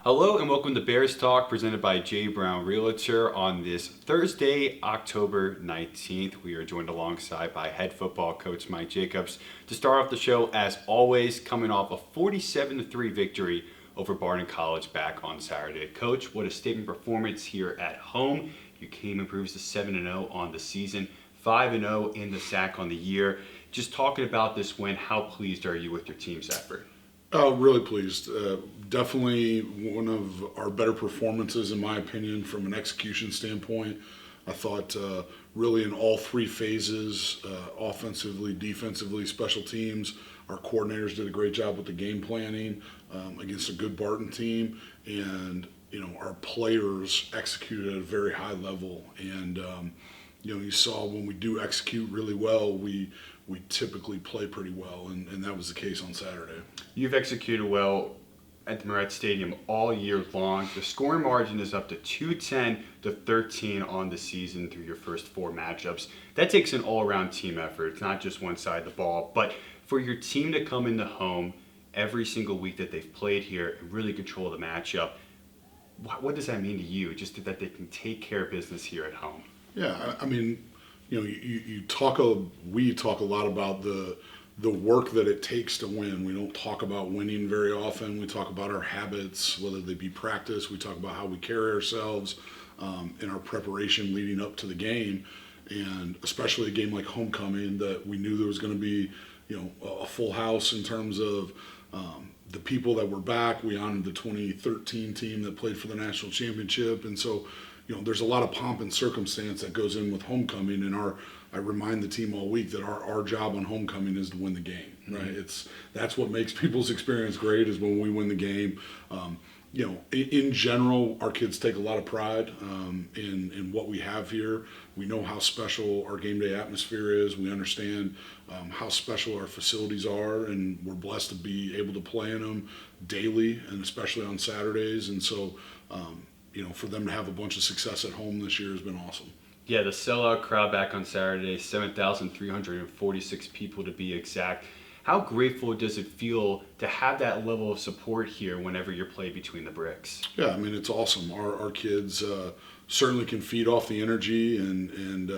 Hello and welcome to Bears Talk presented by J. Brown Realtor on this Thursday, October 19th. We are joined alongside by head football coach Mike Jacobs to start off the show as always, coming off a 47-3 victory over Barton College back on Saturday. Coach, what a statement performance here at home. Your team improves to 7-0 on the season, 5-0 in the SAC on the year. Just talking about this win, how pleased are you with your team's effort? Really pleased. Definitely one of our better performances, in my opinion, from an execution standpoint. I thought really in all three phases, offensively, defensively, special teams, our coordinators did a great job with the game planning against a good Barton team, and our players executed at a very high level. And you saw when we do execute really well, we typically play pretty well, and that was the case on Saturday. You've executed well at the Moret Stadium all year long. The scoring margin is up to 210-13 on the season through your first four matchups. That takes an all-around team effort. It's not just one side of the ball. But for your team to come into home every single week that they've played here and really control the matchup, what does that mean to you, just that they can take care of business here at home? Yeah, I mean, we talk a lot about the work that it takes to win. We don't talk about winning very often. We talk about our habits, whether they be practice. We talk about how we carry ourselves in our preparation leading up to the game, and especially a game like homecoming that we knew there was going to be, a full house in terms of the people that were back. We honored the 2013 team that played for the national championship, and so there's a lot of pomp and circumstance that goes in with homecoming, and I remind the team all week that our job on homecoming is to win the game, right? Mm-hmm. That's what makes people's experience great, is when we win the game. In general, our kids take a lot of pride in what we have here. We know how special our game day atmosphere is. We understand how special our facilities are, and we're blessed to be able to play in them daily, and especially on Saturdays. And so, for them to have a bunch of success at home this year has been awesome. Yeah, the sellout crowd back on Saturday, 7,346 people to be exact. How grateful does it feel to have that level of support here whenever you're played between the bricks? Yeah, I mean, it's awesome. Our kids certainly can feed off the energy, and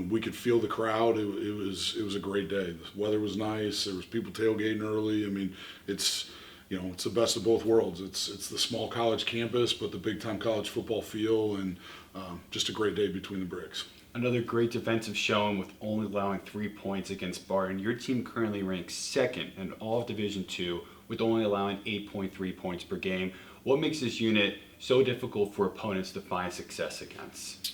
we could feel the crowd. It was a great day. The weather was nice. There was people tailgating early. I mean, it's the best of both worlds. It's the small college campus, but the big time college football feel, and just a great day between the bricks. Another great defensive showing with only allowing 3 points against Barton. Your team currently ranks second in all of Division II with only allowing 8.3 points per game. What makes this unit so difficult for opponents to find success against?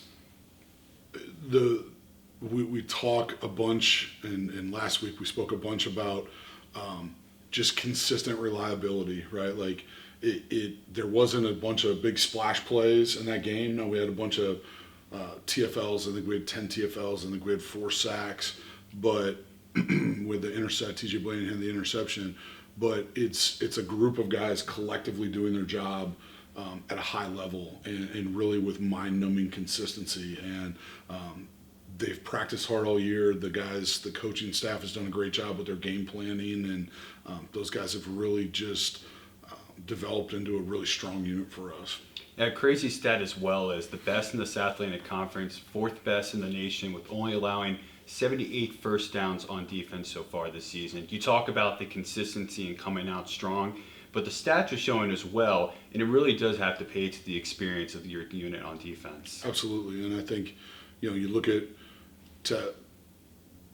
We talk a bunch, and last week we spoke a bunch about just consistent reliability, right? Like there wasn't a bunch of big splash plays in that game. No, we had a bunch of TFLs. I think we had 10 TFLs. I think we had 4 sacks, but with the intercept, TJ Blaney had the interception. But it's a group of guys collectively doing their job at a high level, and really with mind-numbing consistency. And they've practiced hard all year. The coaching staff has done a great job with their game planning, and those guys have really just developed into a really strong unit for us. A crazy stat as well is the best in the South Atlantic Conference, 4th best in the nation, with only allowing 78 first downs on defense so far this season. You talk about the consistency and coming out strong, but the stats are showing as well, and it really does have to pay to the experience of your unit on defense. Absolutely, and I think you look at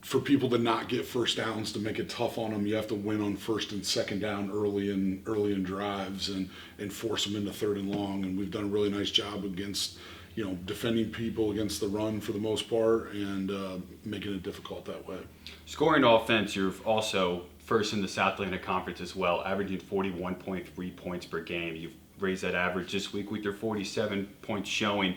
for people to not get first downs, to make it tough on them, you have to win on first and second down early in drives, and force them into third and long. And we've done a really nice job against defending people against the run for the most part, and making it difficult that way. Scoring offense, you're also first in the South Atlantic Conference as well, averaging 41.3 points per game. You've raised that average this week with your 47 points showing.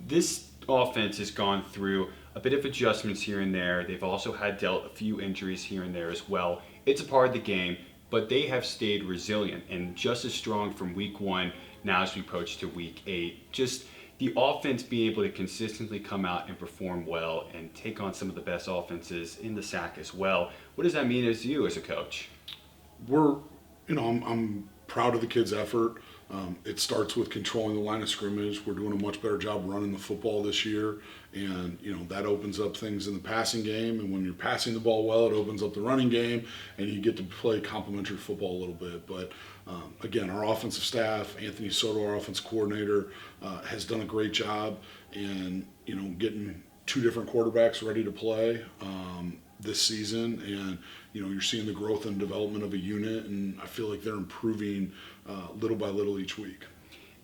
This offense has gone through a bit of adjustments here and there. They've also had dealt a few injuries here and there as well. It's a part of the game, but they have stayed resilient and just as strong from week 1 now as we approach to week 8. Just the offense being able to consistently come out and perform well and take on some of the best offenses in the SAC as well. What does that mean as you as a coach? I'm proud of the kids' effort. It starts with controlling the line of scrimmage. We're doing a much better job running the football this year, and that opens up things in the passing game. And when you're passing the ball well, it opens up the running game, and you get to play complementary football a little bit. But again, our offensive staff, Anthony Soto, our offensive coordinator, has done a great job in getting two different quarterbacks ready to play this season, and you're seeing the growth and development of a unit, and I feel like they're improving little by little each week.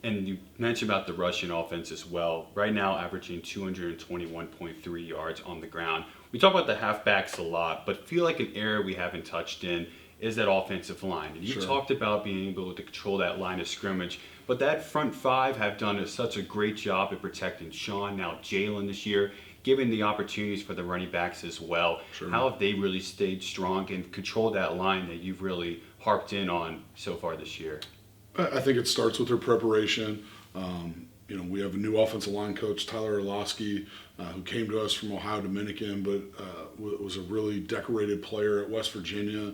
And you mentioned about the rushing offense as well. Right now, averaging 221.3 yards on the ground. We talk about the halfbacks a lot, but feel like an area we haven't touched in is that offensive line. And you talked about being able to control that line of scrimmage, but that front five have done such a great job at protecting Sean, now Jalen this year, giving the opportunities for the running backs as well. Sure. How have they really stayed strong and controlled that line that you've really harped in on so far this year? I think it starts with their preparation. We have a new offensive line coach, Tyler Orlowski, who came to us from Ohio Dominican, but was a really decorated player at West Virginia,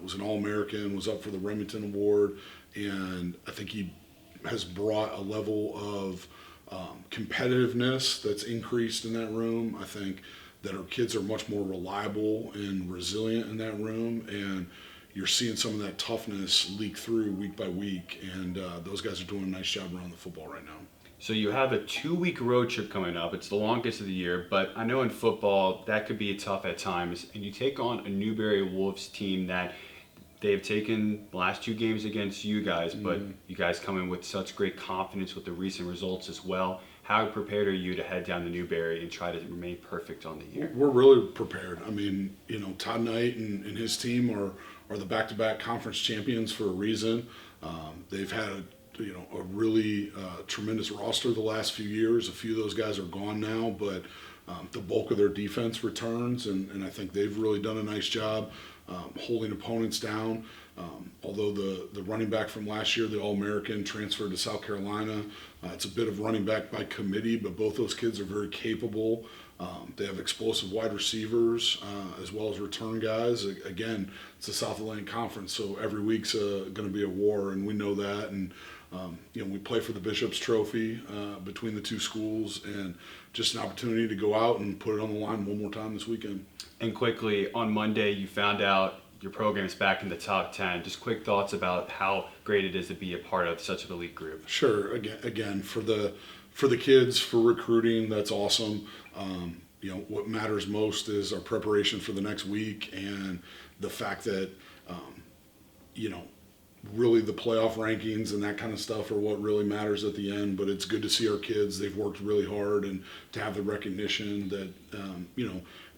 was an All-American, was up for the Remington Award, and I think he has brought a level of competitiveness that's increased in that room. I think that our kids are much more reliable and resilient in that room, and you're seeing some of that toughness leak through week by week, and those guys are doing a nice job around the football right now. So you have a 2-week road trip coming up. It's the longest of the year, but I know in football that could be tough at times. And you take on a Newberry Wolves team that they've taken the last 2 games against you guys, but you guys come in with such great confidence with the recent results as well. How prepared are you to head down to Newberry and try to remain perfect on the year? We're really prepared. I mean, Todd Knight and his team are the back-to-back conference champions for a reason. They've had a really tremendous roster the last few years. A few of those guys are gone now, but the bulk of their defense returns, and I think they've really done a nice job holding opponents down. Although the running back from last year, the All-American, transferred to South Carolina, it's a bit of running back by committee, but both those kids are very capable. They have explosive wide receivers as well as return guys. Again, it's the South Atlantic Conference, so every week's going to be a war, and we know that. And we play for the Bishop's Trophy between the two schools, and just an opportunity to go out and put it on the line one more time this weekend. And quickly, on Monday, you found out your program's back in the top 10. Just quick thoughts about how great it is to be a part of such an elite group. Sure. Again, for the kids, for recruiting, that's awesome. What matters most is our preparation for the next week, and the fact that really the playoff rankings and that kind of stuff are what really matters at the end. But it's good to see our kids. They've worked really hard, and to have the recognition that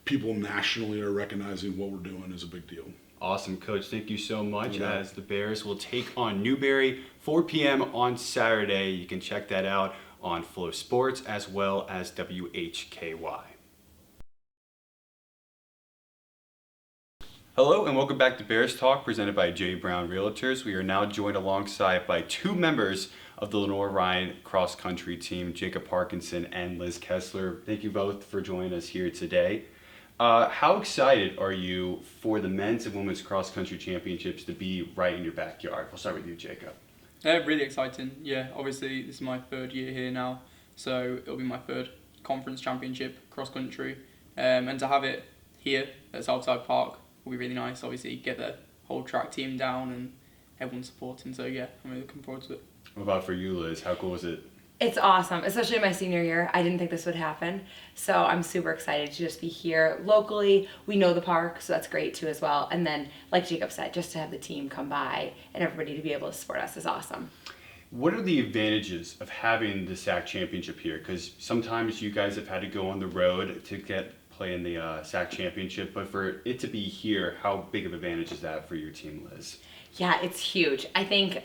people nationally are recognizing what we're doing is a big deal. Awesome, Coach. Thank you so much. As the Bears will take on Newberry, 4 p.m. on Saturday. You can check that out on Flow Sports as well as WHKY. Hello and welcome back to Bears Talk, presented by J. Brown Realtors. We are now joined alongside by 2 members of the Lenoir-Rhyne cross country team, Jacob Parkinson and Liz Kessler. Thank you both for joining us here today. How excited are you for the men's and women's cross country championships to be right in your backyard? We'll start with you, Jacob. Really exciting. Yeah, obviously this is my 3rd year here now, so it'll be my 3rd conference championship cross country, and to have it here at Southside Park will be really nice. Obviously get the whole track team down and everyone supporting, so yeah, I'm really looking forward to it. What about for you, Liz? How cool is it? It's awesome, especially my senior year. I didn't think this would happen, so I'm super excited to just be here locally. We know the park, so that's great too as well. And then, like Jacob said, just to have the team come by and everybody to be able to support us is awesome. What are the advantages of having the SAC championship here? Because sometimes you guys have had to go on the road to play in the SAC championship, but for it to be here, how big of an advantage is that for your team, Liz? Yeah, it's huge. I think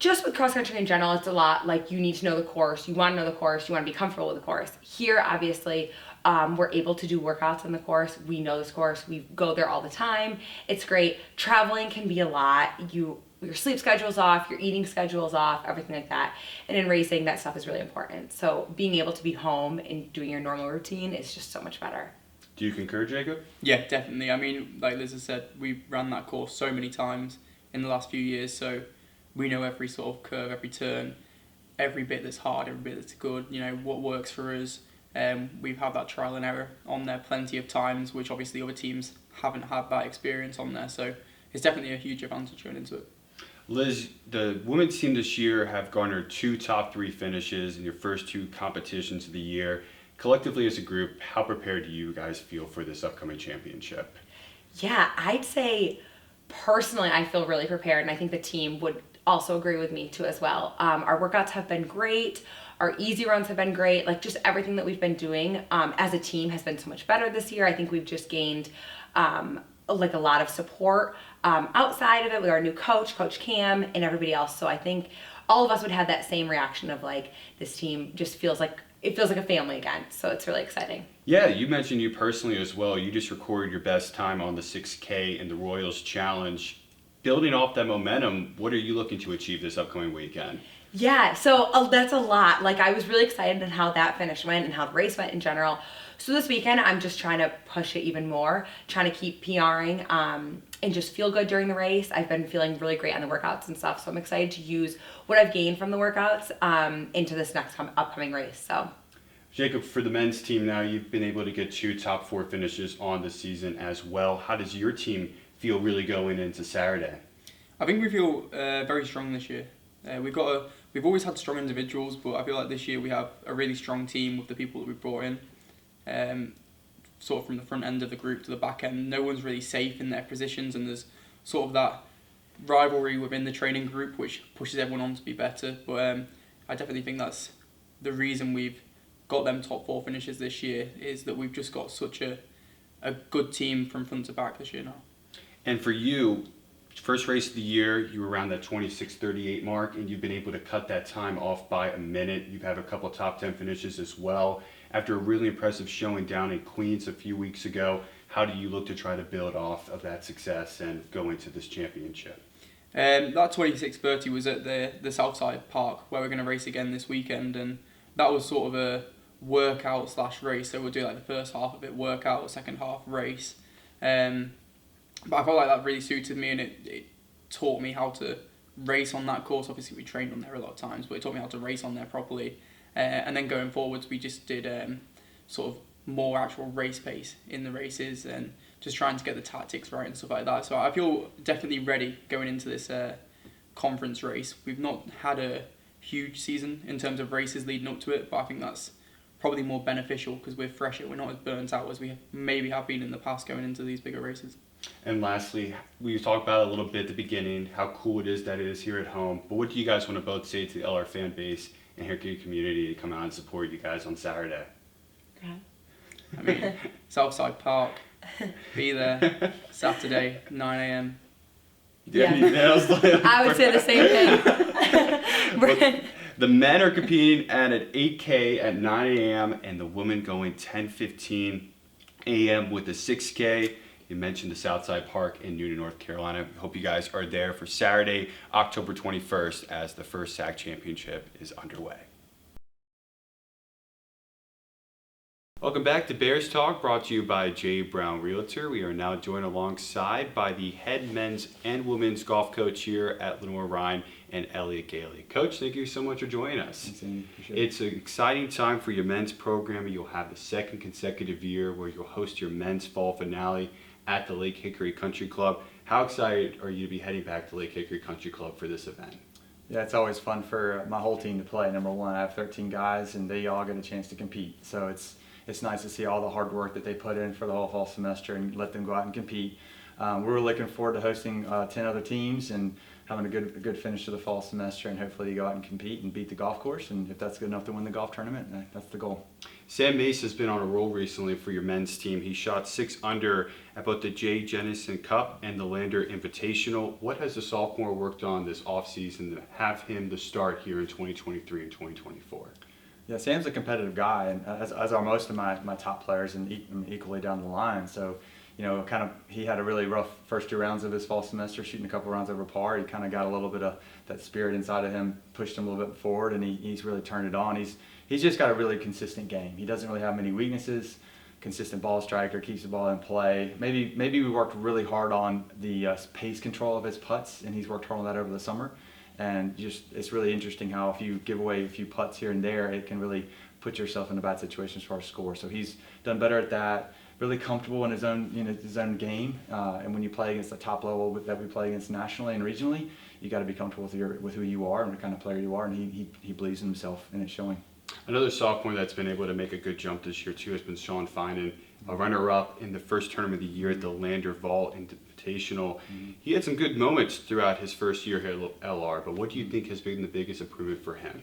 just with cross country in general, it's a lot like you need to know the course, you want to know the course, you want to be comfortable with the course. Here, obviously, we're able to do workouts on the course. We know this course. We go there all the time. It's great. Traveling can be a lot. Your sleep schedule's off, your eating schedule's off, everything like that. And in racing, that stuff is really important. So being able to be home and doing your normal routine is just so much better. Do you concur, Jacob? Yeah, definitely. I mean, like Liz has said, we ran that course so many times in the last few years, so we know every sort of curve, every turn, every bit that's hard, every bit that's good, what works for us. We've had that trial and error on there plenty of times, which obviously other teams haven't had that experience on there. So it's definitely a huge advantage going into it. Liz, the women's team this year have garnered 2 top 3 finishes in your first 2 competitions of the year. Collectively as a group, how prepared do you guys feel for this upcoming championship? Yeah, I'd say personally I feel really prepared, and I think the team would also agree with me too as well. Our workouts have been great. Our easy runs have been great. Like, just everything that we've been doing as a team has been so much better this year. I think we've just gained like a lot of support outside of it with our new coach, Coach Cam, and everybody else. So I think all of us would have that same reaction of like, this team just feels like a family again. So it's really exciting. Yeah, you mentioned you personally as well. You just recorded your best time on the 6K in the Royals Challenge. Building off that momentum, what are you looking to achieve this upcoming weekend? Yeah, so that's a lot. Like, I was really excited in how that finish went and how the race went in general. So this weekend, I'm just trying to push it even more, trying to keep PRing and just feel good during the race. I've been feeling really great on the workouts and stuff, so I'm excited to use what I've gained from the workouts into this next upcoming race. So, Jacob, for the men's team now, you've been able to get 2 top 4 finishes on the season as well. How does your team feel really going into Saturday? I think we feel very strong this year. We've always had strong individuals, but I feel like this year we have a really strong team with the people that we've brought in. Sort of from the front end of the group to the back end, no one's really safe in their positions, and there's sort of that rivalry within the training group which pushes everyone on to be better. But I definitely think that's the reason we've got them top 4 finishes this year, is that we've just got such a good team from front to back this year now. And for you, first race of the year, you were around that 26:38 mark, and you've been able to cut that time off by a minute. You've had a couple of top 10 finishes as well. After a really impressive showing down in Queens a few weeks ago, how do you look to try to build off of that success and go into this championship? That 26:30 was at the Southside Park where we're going to race again this weekend, and that was sort of a workout / race. So we'll do like the first half of it workout, second half race. But I felt like that really suited me, and it taught me how to race on that course. Obviously, we trained on there a lot of times, but it taught me how to race on there properly. And then going forwards, we just did sort of more actual race pace in the races and just trying to get the tactics right and stuff like that. So I feel definitely ready going into this conference race. We've not had a huge season in terms of races leading up to it, but I think that's probably more beneficial because we're fresher. We're not as burnt out as we maybe have been in the past going into these bigger races. And lastly, we talked about it a little bit at the beginning, how cool it is that it is here at home. But what do you guys want to both say to the LR fan base and Hickory community to come out and support you guys on Saturday? I mean, Southside Park, be there Saturday, 9 a.m. Yeah. I I would say the same thing. The men are competing at an 8K at 9 a.m. and the women going 10:15 a.m. with the 6K. You mentioned the Southside Park in Newton, North Carolina. We hope you guys are there for Saturday, October 21st, as the first SAC Championship is underway. Welcome back to Bears Talk, brought to you by J. Brown Realtor. We are now joined alongside by the head men's and women's golf coach here at Lenoir-Rhyne and Elliot Gealy. Coach, thank you so much for joining us. It's an exciting time for your men's program. You'll have the second consecutive year where you'll host your men's fall finale at the Lake Hickory Country Club. How excited are you to be heading back to Lake Hickory Country Club for this event? Yeah, it's always fun for my whole team to play. Number one, I have 13 guys and they all get a chance to compete. So it's nice to see all the hard work that they put in for the whole fall semester and let them go out and compete. We're looking forward to hosting 10 other teams and having a good finish to the fall semester, and hopefully you go out and compete and beat the golf course, and if that's good enough to win the golf tournament, that's the goal. Sam Mace has been on a roll recently for your men's team. He shot 6 under at both the Jay Jennison Cup and the Lander Invitational. What has the sophomore worked on this offseason to have him the start here in 2023 and 2024? Yeah, Sam's a competitive guy, and as are most of my top players, and equally down the line. So, he had a really rough first 2 rounds of his fall semester, shooting a couple rounds over par. He kind of got a little bit of that spirit inside of him, pushed him a little bit forward, and he's really turned it on. He's just got a really consistent game. He doesn't really have many weaknesses. Consistent ball striker, keeps the ball in play. Maybe we worked really hard on the pace control of his putts, and he's worked hard on that over the summer. And just it's really interesting how if you give away a few putts here and there, it can really put yourself in a bad situation as far as score. So he's done better at that. Really comfortable in his own his own game. And when you play against the top level that we play against nationally and regionally, you got to be comfortable with who you are and the kind of player you are. And he believes in himself, and it's showing. Another sophomore that's been able to make a good jump this year too has been Sean Finan, a runner-up in the first tournament of the year at the Lander Vault Invitational. He had some good moments throughout his first year here at LR, but what do you think has been the biggest improvement for him?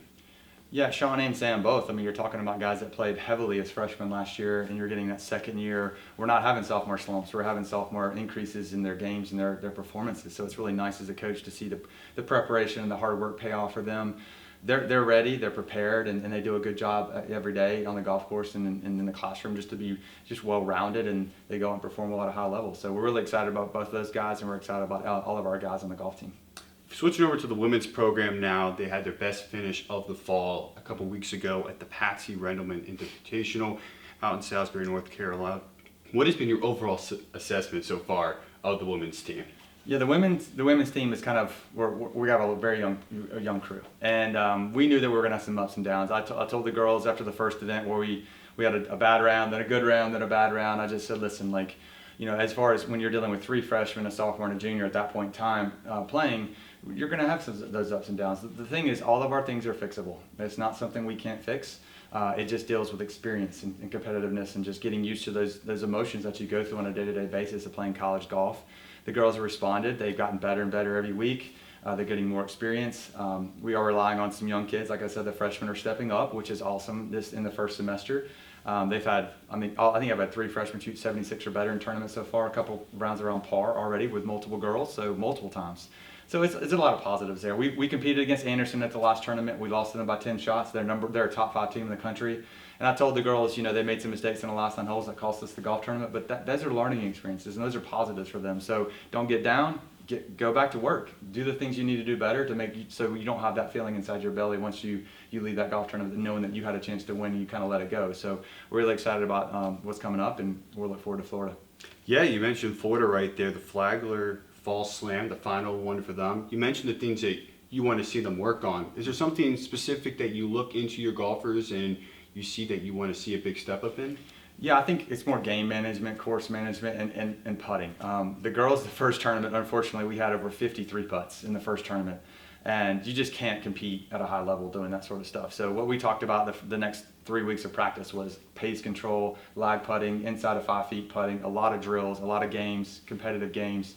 Yeah, Sean and Sam both. I mean, you're talking about guys that played heavily as freshmen last year, and you're getting that second year. We're not having sophomore slumps. We're having sophomore increases in their games and their performances. So it's really nice as a coach to see the preparation and the hard work pay off for them. They're ready, they're prepared, and they do a good job every day on the golf course and in the classroom just to be just well-rounded, and they go and perform well at a high level. So we're really excited about both of those guys, and we're excited about all of our guys on the golf team. Switching over to the women's program now, they had their best finish of the fall a couple weeks ago at the Patsy Rendleman Invitational out in Salisbury, North Carolina. What has been your overall assessment so far of the women's team? Yeah, the women's team is kind of we have a very young crew, and we knew that we were going to have some ups and downs. I told the girls after the first event where we had a bad round, then a good round, then a bad round. I just said, listen, like, as far as when you're dealing with 3 freshmen, a sophomore, and a junior at that point in time playing, you're going to have those ups and downs. The thing is, all of our things are fixable. It's not something we can't fix. It just deals with experience and competitiveness and just getting used to those emotions that you go through on a day-to-day basis of playing college golf. The girls have responded. They've gotten better and better every week. They're getting more experience. We are relying on some young kids. Like I said, the freshmen are stepping up, which is awesome in the first semester. They've had, I think I've had 3 freshmen shoot 76 or better in tournaments so far. A couple rounds are on par already with multiple girls, so multiple times. So it's a lot of positives there. We competed against Anderson at the last tournament. We lost to them by 10 shots. They're a top 5 team in the country. And I told the girls, they made some mistakes in the last 9 holes that cost us the golf tournament, but those are learning experiences, and those are positives for them. So don't get down. Go back to work. Do the things you need to do better to make so you don't have that feeling inside your belly once you leave that golf tournament, knowing that you had a chance to win and you kind of let it go. So we're really excited about what's coming up, and we'll look forward to Florida. Yeah, you mentioned Florida right there, the Flagler Fall Slam, the final one for them. You mentioned the things that you want to see them work on. Is there something specific that you look into your golfers and you see that you want to see a big step up in? Yeah, I think it's more game management, course management, and putting. The girls, the first tournament, unfortunately, we had over 53 putts in the first tournament. And you just can't compete at a high level doing that sort of stuff. So what we talked about the next 3 weeks of practice was pace control, lag putting, inside of 5 feet putting, a lot of drills, a lot of games, competitive games.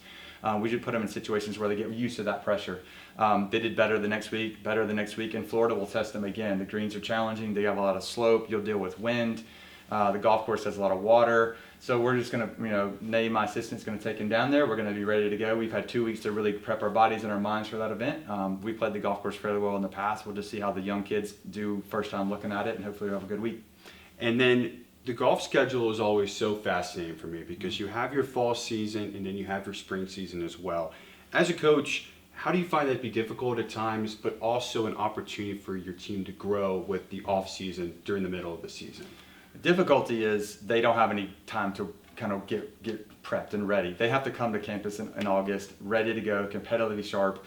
We should put them in situations where they get used to that pressure. They did better the next week, and Florida will test them again. The greens are challenging. They have a lot of slope. You'll deal with wind. The golf course has a lot of water. So we're just going to, Nay, my assistant's going to take him down there. We're going to be ready to go. We've had 2 weeks to really prep our bodies and our minds for that event. We played the golf course fairly well in the past. We'll just see how the young kids do first time looking at it, and hopefully we'll have a good week. And then the golf schedule is always so fascinating for me because you have your fall season and then you have your spring season as well. As a coach, how do you find that to be difficult at times, but also an opportunity for your team to grow with the off season during the middle of the season? The difficulty is they don't have any time to kind of get prepped and ready. They have to come to campus in August, ready to go, competitively sharp.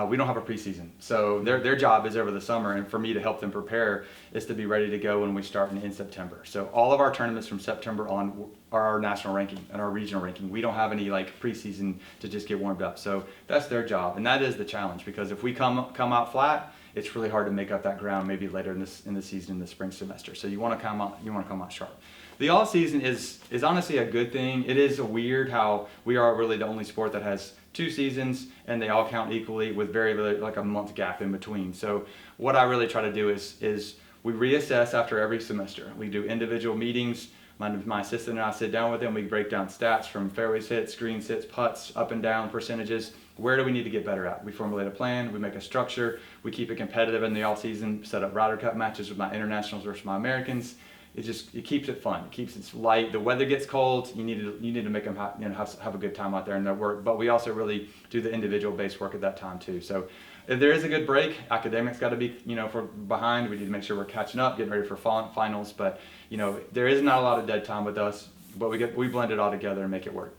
We don't have a preseason. So their job is over the summer, and for me to help them prepare is to be ready to go when we start in September. So all of our tournaments from September on are our national ranking and our regional ranking. We don't have any preseason to just get warmed up. So that's their job, and that is the challenge, because if we come out flat, it's really hard to make up that ground maybe later in the season, in the spring semester. So you want to come out sharp. The off season is honestly a good thing. It is weird how we are really the only sport that has 2 seasons and they all count equally with very like a month gap in between. So what I really try to do is we reassess after every semester. We do individual meetings. My assistant and I sit down with them. We break down stats from fairways hits, greens hits, putts, up and down percentages. Where do we need to get better at? We formulate a plan. We make a structure. We keep it competitive in the off season. Set up Ryder Cup matches with my internationals versus my Americans. It keeps it fun. It keeps it light. The weather gets cold. You need to make them have a good time out there in their work. But we also really do the individual based work at that time too. So if there is a good break, academics got to be if we're behind, we need to make sure we're catching up, getting ready for finals. But there is not a lot of dead time with us. But we blend it all together and make it work.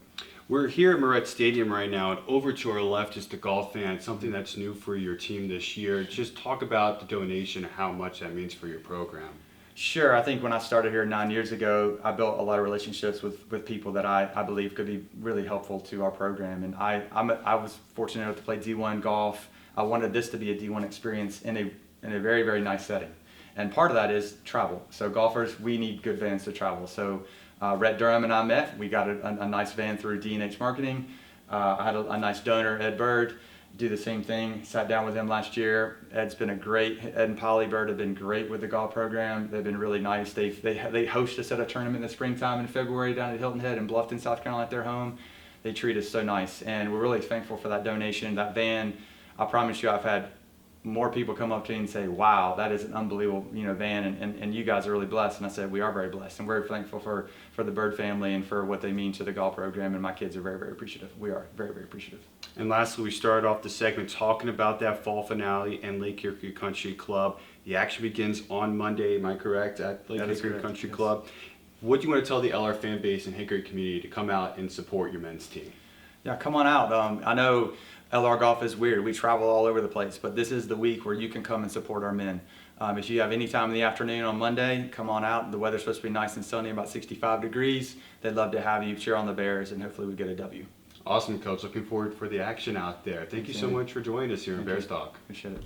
We're here at Moret Stadium right now, and over to our left is the golf fan, something that's new for your team this year. Just talk about the donation and how much that means for your program. Sure. I think when I started here 9 years ago, I built a lot of relationships with people that I believe could be really helpful to our program. And I was fortunate enough to play D1 golf. I wanted this to be a D1 experience in a very, very nice setting. And part of that is travel. So golfers, we need good vans to travel. So Rhett Durham and I met. We got a nice van through D&H Marketing. I had a nice donor, Ed Bird, do the same thing. Sat down with him last year. Ed and Polly Bird have been great with the golf program. They've been really nice. They host us at a tournament in the springtime in February down at Hilton Head in Bluffton, South Carolina, at their home. They treat us so nice, and we're really thankful for that donation. That van, I promise you, I've had more people come up to me and say, wow, that is an unbelievable van, and you guys are really blessed. And I said, we are very blessed, and we're thankful for the Bird family and for what they mean to the golf program, and my kids are very, very appreciative. We are very, very appreciative. And lastly, we started off the segment talking about that fall finale and Lake Hickory Country Club. The action begins on Monday, am I correct, at Lake Hickory Country Club? What do you want to tell the LR fan base and Hickory community to come out and support your men's team? Yeah, come on out. I know LR golf is weird. We travel all over the place, but this is the week where you can come and support our men. If you have any time in the afternoon on Monday, come on out. The weather's supposed to be nice and sunny, about 65 degrees. They'd love to have you cheer on the Bears, and hopefully we get a W. Awesome, Coach. Looking forward for the action out there. Thank you so much for joining us here in Bears Talk. Appreciate it.